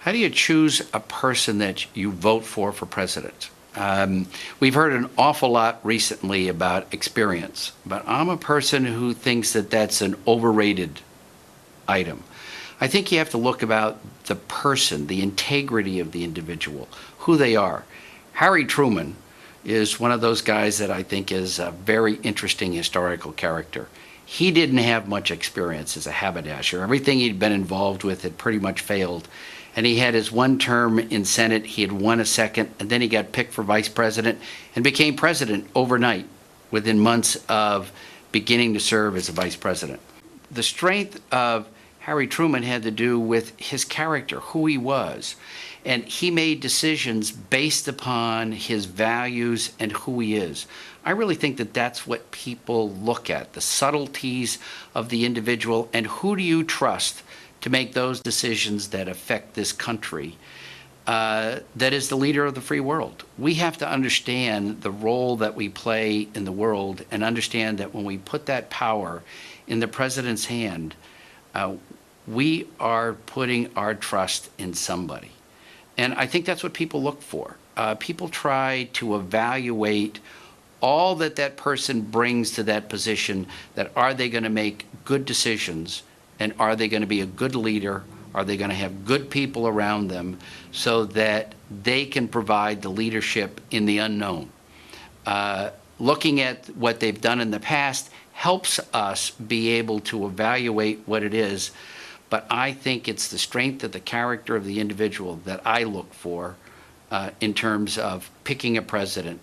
How do you choose a person that you vote for president? We've heard an awful lot recently about experience, but I'm a person who thinks that that's an overrated item. I think you have to look about the person, the integrity of the individual, who they are. Harry Truman is one of those guys that I think is a very interesting historical character. He didn't have much experience as a haberdasher. Everything he'd been involved with had pretty much failed. And he had his one term in Senate, he had won a second, and then he got picked for vice president and became president overnight within months of beginning to serve as a vice president. The strength of Harry Truman had to do with his character, who he was. And he made decisions based upon his values and who he is. I really think that that's what people look at, the subtleties of the individual, and who do you trust to make those decisions that affect this country that is the leader of the free world. We have to understand the role that we play in the world and understand that when we put that power in the president's hand, we are putting our trust in somebody. And I think that's what people look for. People try to evaluate all that that person brings to that position, that are they going to make good decisions, and are they going to be a good leader? Are they going to have good people around them so that they can provide the leadership in the unknown? Looking at what they've done in the past helps us be able to evaluate what it is. But I think it's the strength of the character of the individual that I look for in terms of picking a president.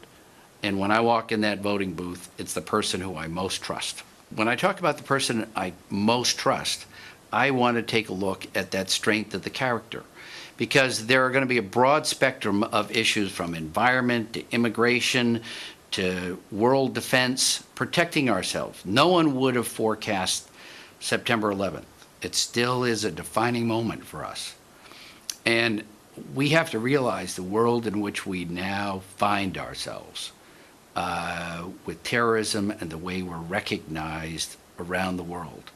And when I walk in that voting booth, it's the person who I most trust. When I talk about the person I most trust, I want to take a look at that strength of the character, because there are going to be a broad spectrum of issues, from environment to immigration to world defense, protecting ourselves. No one would have forecast September 11th. It still is a defining moment for us. And we have to realize the world in which we now find ourselves with terrorism and the way we're recognized around the world.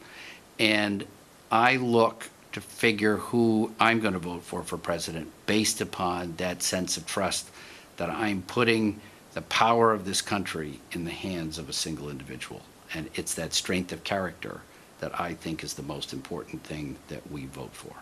And I look to figure who I'm going to vote for president based upon that sense of trust that I'm putting the power of this country in the hands of a single individual. And it's that strength of character that I think is the most important thing that we vote for.